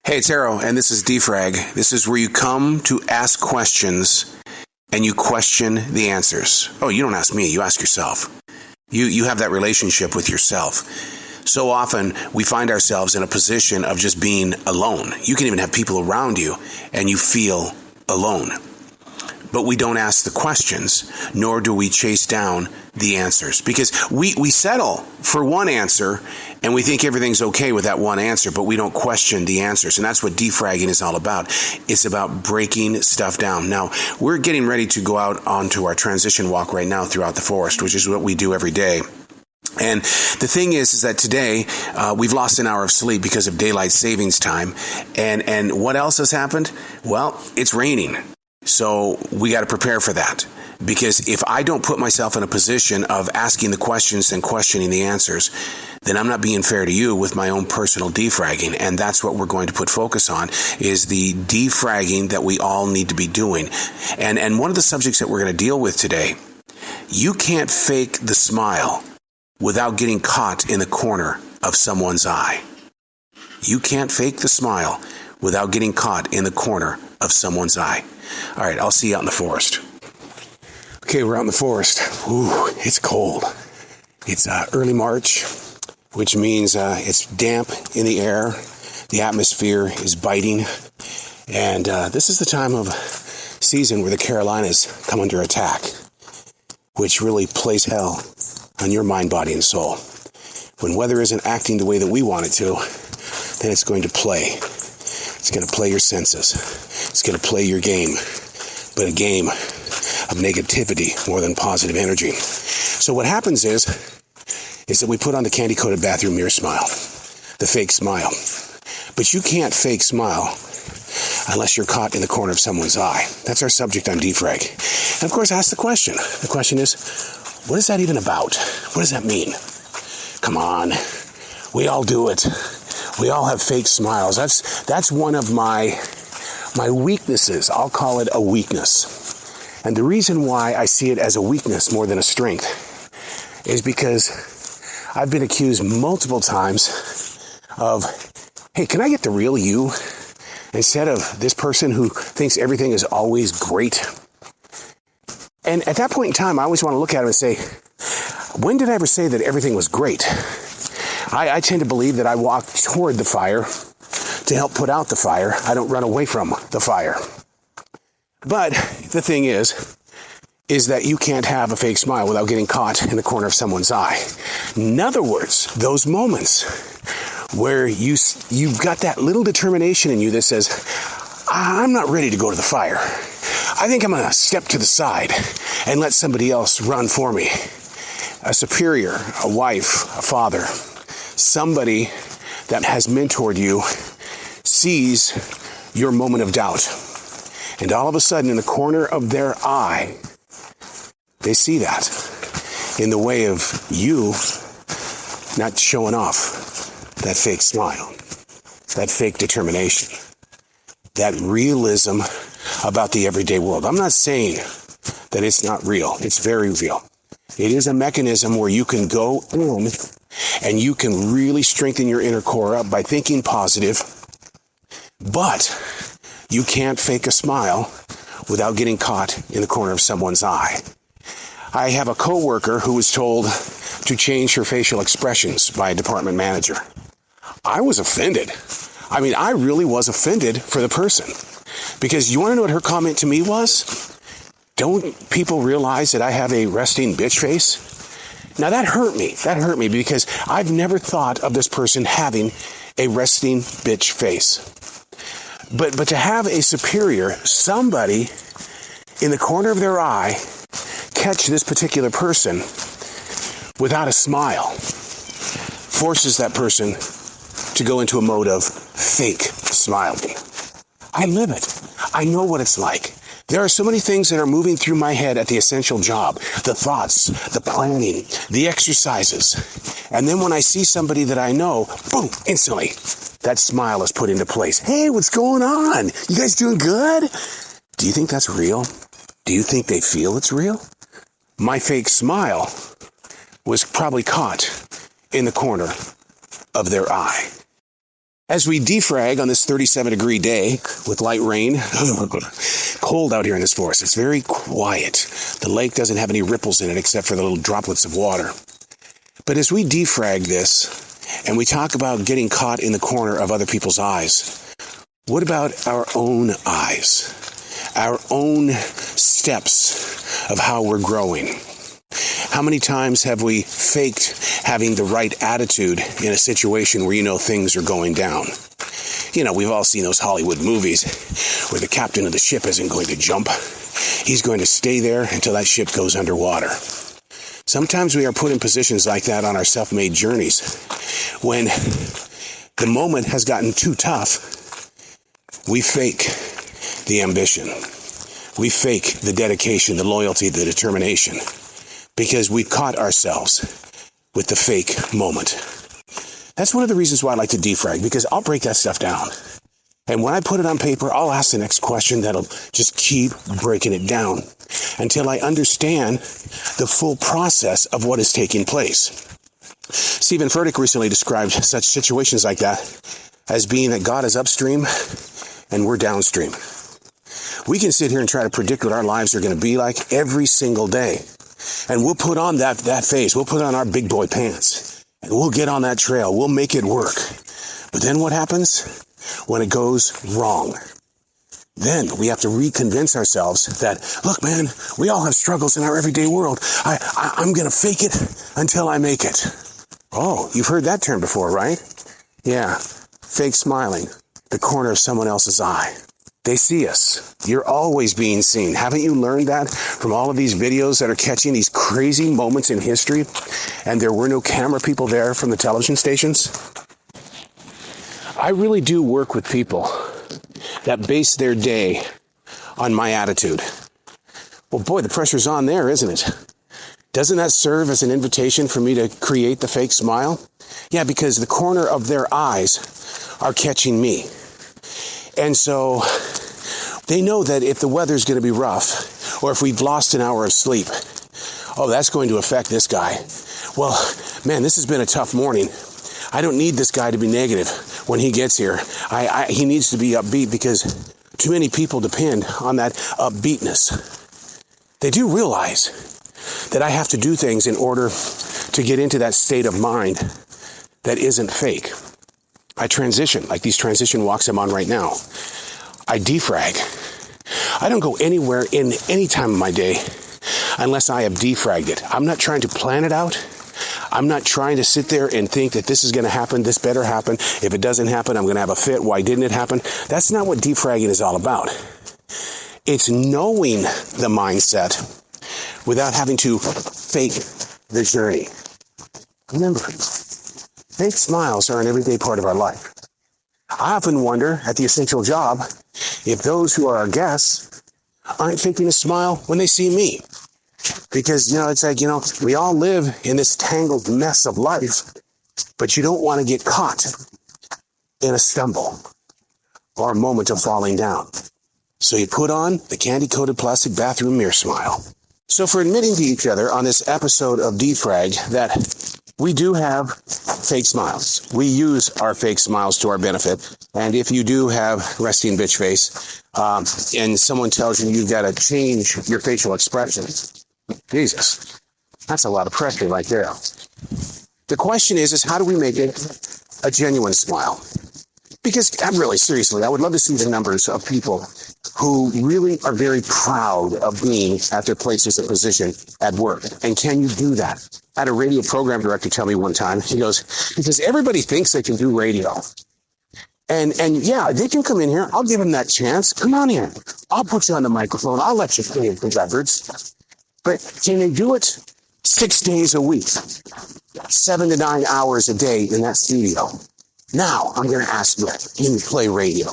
Hey, it's Arrow, and this is Frag. This is where you come to ask questions and you question the answers. Oh, you don't ask me, you ask yourself. You have that relationship with yourself. So often we find ourselves in a position of just being alone. You can even have people around you and you feel alone. But we don't ask the questions, nor do we chase down the answers. Because we settle for one answer, and we think everything's okay with that one answer, but we don't question the answers. And that's what defragging is all about. It's about breaking stuff down. Now, we're getting ready to go out onto our transition walk right now throughout the forest, which is what we do every day. And the thing is that today we've lost an hour of sleep because of daylight savings time. And what else has happened? Well, it's raining. So we got to prepare for that, because if I don't put myself in a position of asking the questions and questioning the answers, then I'm not being fair to you with my own personal defragging. And that's what we're going to put focus on, is the defragging that we all need to be doing. And one of the subjects that we're going to deal with today, you can't fake the smile without getting caught in the corner of someone's eye. You can't fake the smile without getting caught in the corner of someone's eye. All right, I'll see you out in the forest. Okay, we're out in the forest. Ooh, it's cold. It's early March, which means it's damp in the air. The atmosphere is biting. And this is the time of season where the Carolinas come under attack, which really plays hell on your mind, body, and soul. When weather isn't acting the way that we want it to, then it's going to play. It's going to play your senses. It's going to play your game, but a game of negativity more than positive energy. So what happens is that we put on the candy-coated bathroom mirror smile, the fake smile. But you can't fake smile unless you're caught in the corner of someone's eye. That's our subject on Defrag. And of course, ask the question. The question is, what is that even about? What does that mean? Come on, we all do it. We all have fake smiles. That's one of my weaknesses. I'll call it a weakness. And the reason why I see it as a weakness more than a strength is because I've been accused multiple times of, hey, can I get the real you instead of this person who thinks everything is always great? And at that point in time, I always want to look at him and say, when did I ever say that everything was great? I tend to believe that I walk toward the fire to help put out the fire. I don't run away from the fire. But the thing is that you can't have a fake smile without getting caught in the corner of someone's eye. In other words, those moments where you've got that little determination in you that says, I'm not ready to go to the fire. I think I'm going to step to the side and let somebody else run for me. A superior, a wife, a father, somebody that has mentored you sees your moment of doubt. And all of a sudden, in the corner of their eye, they see that in the way of you not showing off that fake smile, that fake determination, that realism about the everyday world. I'm not saying that it's not real. It's very real. It is a mechanism where you can go in and you can really strengthen your inner core up by thinking positive, but you can't fake a smile without getting caught in the corner of someone's eye. I have a coworker who was told to change her facial expressions by a department manager. I was offended. I mean, I really was offended for the person. Because you want to know what her comment to me was? Don't people realize that I have a resting bitch face? Now that hurt me. That hurt me because I've never thought of this person having a resting bitch face. But to have a superior, somebody in the corner of their eye, catch this particular person without a smile, forces that person to go into a mode of fake smiling. I live it. I know what it's like. There are so many things that are moving through my head at the essential job, the thoughts, the planning, the exercises. And then when I see somebody that I know, boom, instantly, that smile is put into place. Hey, what's going on? You guys doing good? Do you think that's real? Do you think they feel it's real? My fake smile was probably caught in the corner of their eye. As we defrag on this 37-degree day with light rain, cold out here in this forest, it's very quiet. The lake doesn't have any ripples in it except for the little droplets of water. But as we defrag this, and we talk about getting caught in the corner of other people's eyes, what about our own eyes? Our own steps of how we're growing? How many times have we faked having the right attitude in a situation where you know things are going down? You know, we've all seen those Hollywood movies where the captain of the ship isn't going to jump. He's going to stay there until that ship goes underwater. Sometimes we are put in positions like that on our self-made journeys. When the moment has gotten too tough, we fake the ambition. We fake the dedication, the loyalty, the determination. Because we've caught ourselves with the fake moment. That's one of the reasons why I like to defrag, because I'll break that stuff down. And when I put it on paper, I'll ask the next question that'll just keep breaking it down until I understand the full process of what is taking place. Stephen Furtick recently described such situations like that as being that God is upstream and we're downstream. We can sit here and try to predict what our lives are going to be like every single day. And we'll put on that face. We'll put on our big boy pants. And we'll get on that trail. We'll make it work. But then what happens? When it goes wrong. Then we have to reconvince ourselves that, look, man, we all have struggles in our everyday world. I'm going to fake it until I make it. Oh, you've heard that term before, right? Yeah. Fake smiling. The corner of someone else's eye. They see us. You're always being seen. Haven't you learned that from all of these videos that are catching these crazy moments in history? And there were no camera people there from the television stations? I really do work with people that base their day on my attitude. Well, boy, the pressure's on there, isn't it? Doesn't that serve as an invitation for me to create the fake smile? Yeah, because the corner of their eyes are catching me. And so they know that if the weather's going to be rough, or if we've lost an hour of sleep, oh, that's going to affect this guy. Well, man, this has been a tough morning. I don't need this guy to be negative when he gets here. He needs to be upbeat because too many people depend on that upbeatness. They do realize that I have to do things in order to get into that state of mind that isn't fake. I transition, like these transition walks I'm on right now. I defrag. I don't go anywhere in any time of my day unless I have defragged it. I'm not trying to plan it out. I'm not trying to sit there and think that this is going to happen, this better happen. If it doesn't happen, I'm going to have a fit. Why didn't it happen? That's not what defragging is all about. It's knowing the mindset without having to fake the journey. Remember, fake smiles are an everyday part of our life. I often wonder at the essential job if those who are our guests aren't faking a smile when they see me. Because, it's like, we all live in this tangled mess of life, but you don't want to get caught in a stumble or a moment of falling down. So you put on the candy-coated plastic bathroom mirror smile. So for admitting to each other on this episode of Defrag that we do have fake smiles. We use our fake smiles to our benefit. And if you do have resting bitch face, and someone tells you you've got to change your facial expressions, Jesus, that's a lot of pressure right there. The question is how do we make it a genuine smile? Because really, seriously, I would love to see the numbers of people who really are very proud of being at their places of position at work. And can you do that? I had a radio program director tell me one time, he says, everybody thinks they can do radio. And yeah, they can come in here. I'll give them that chance. Come on in. I'll put you on the microphone. I'll let you play the records. But can they do it 6 days a week, 7 to 9 hours a day in that studio? Now, I'm going to ask you, can you play radio?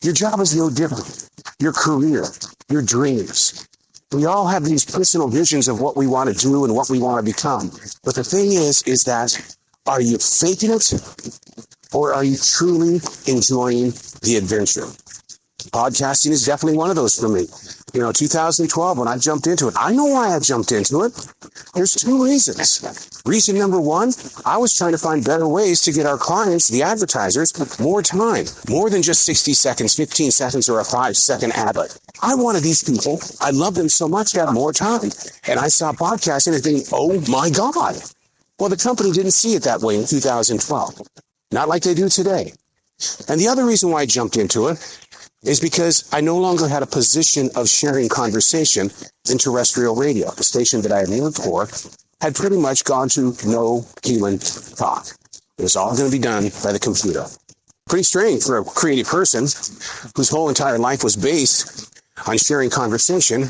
Your job is no different. Your career, your dreams. We all have these personal visions of what we want to do and what we want to become. But the thing is that are you faking it or are you truly enjoying the adventure? Podcasting is definitely one of those for me. 2012, when I jumped into it, I know why I jumped into it. There's two reasons. Reason number one, I was trying to find better ways to get our clients, the advertisers, more time, more than just 60 seconds, 15 seconds, or a 5-second advert. I wanted these people, I love them so much, to have more time. And I saw podcasting as being, oh my God. Well, the company didn't see it that way in 2012. Not like they do today. And the other reason why I jumped into it is because I no longer had a position of sharing conversation in terrestrial radio. The station that I had worked for had pretty much gone to no human talk. It was all going to be done by the computer. Pretty strange for a creative person whose whole entire life was based on sharing conversation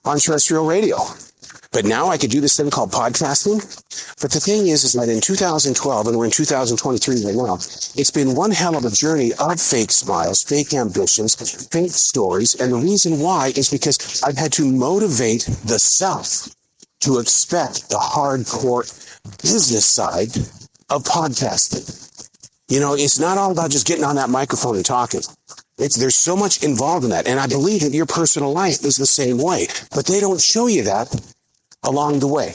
on terrestrial radio. But now I could do this thing called podcasting. But the thing is that in 2012, and we're in 2023 right now, it's been one hell of a journey of fake smiles, fake ambitions, fake stories. And the reason why is because I've had to motivate the self to expect the hardcore business side of podcasting. It's not all about just getting on that microphone and talking. There's so much involved in that. And I believe that your personal life is the same way. But they don't show you that along the way.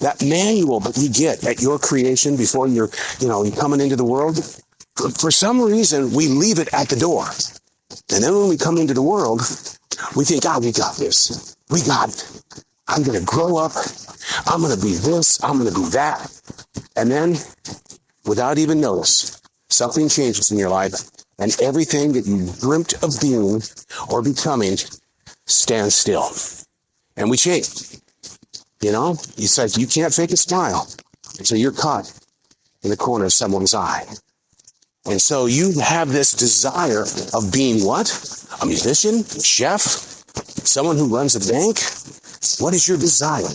That manual that you get at your creation before you're coming into the world, for some reason, we leave it at the door. And then when we come into the world, we think, we got this. We got it. I'm going to grow up. I'm going to be this. I'm going to be that. And then, without even notice, something changes in your life, and everything that you dreamt of being or becoming stands still. And we change. It's like you can't fake a smile. So you're caught in the corner of someone's eye. And so you have this desire of being what? A musician? Chef? Someone who runs a bank? What is your desire?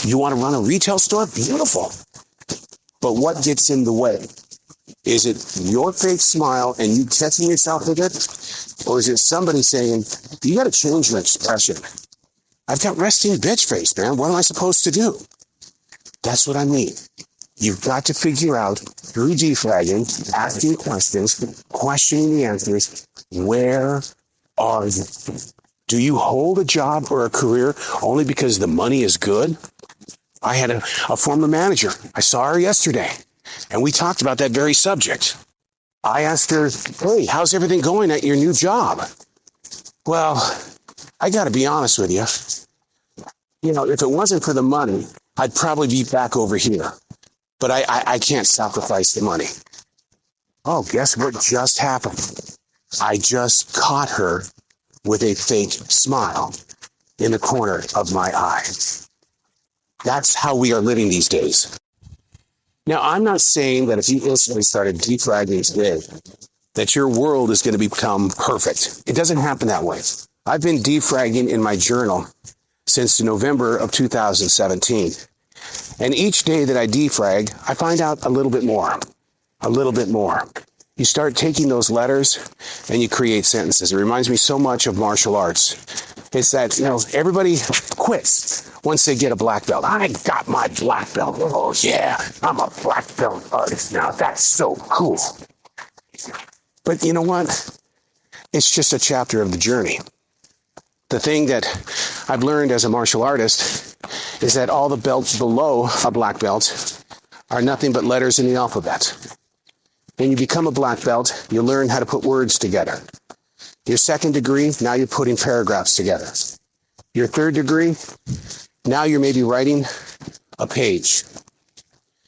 You want to run a retail store? Beautiful. But what gets in the way? Is it your fake smile and you catching yourself with it? Or is it somebody saying, you got to change your expression? I've got resting bitch face, man. What am I supposed to do? That's what I mean. You've got to figure out, through defragging, asking questions, questioning the answers, where are you? Do you hold a job or a career only because the money is good? I had a former manager. I saw her yesterday, and we talked about that very subject. I asked her, hey, how's everything going at your new job? Well, I got to be honest with you. If it wasn't for the money, I'd probably be back over here. But I can't sacrifice the money. Oh, guess what just happened? I just caught her with a fake smile in the corner of my eye. That's how we are living these days. Now, I'm not saying that if you instantly started defragging today, that your world is going to become perfect. It doesn't happen that way. I've been defragging in my journal since November of 2017. And each day that I defrag, I find out a little bit more. You start taking those letters and you create sentences. It reminds me so much of martial arts. It's that, everybody quits once they get a black belt. I got my black belt. Oh, yeah, I'm a black belt artist now. That's so cool. But you know what? It's just a chapter of the journey. The thing that I've learned as a martial artist is that all the belts below a black belt are nothing but letters in the alphabet. When you become a black belt, you learn how to put words together. Your second degree, now you're putting paragraphs together. Your third degree, now you're maybe writing a page.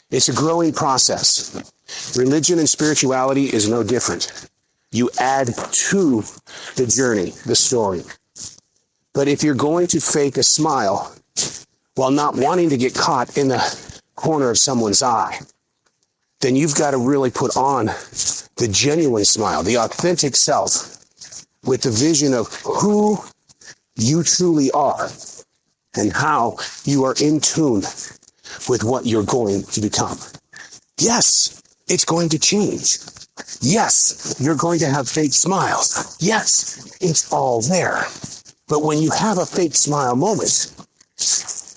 It's a growing process. Religion and spirituality is no different. You add to the journey, the story. But if you're going to fake a smile while not wanting to get caught in the corner of someone's eye, then you've got to really put on the genuine smile, the authentic self, with the vision of who you truly are and how you are in tune with what you're going to become. Yes, it's going to change. Yes, you're going to have fake smiles. Yes, it's all there. But when you have a fake smile moment,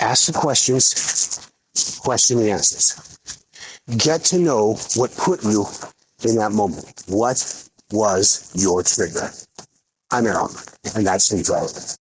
ask the questions, question the answers. Get to know what put you in that moment. What was your trigger? I'm Errol, and that's Frag.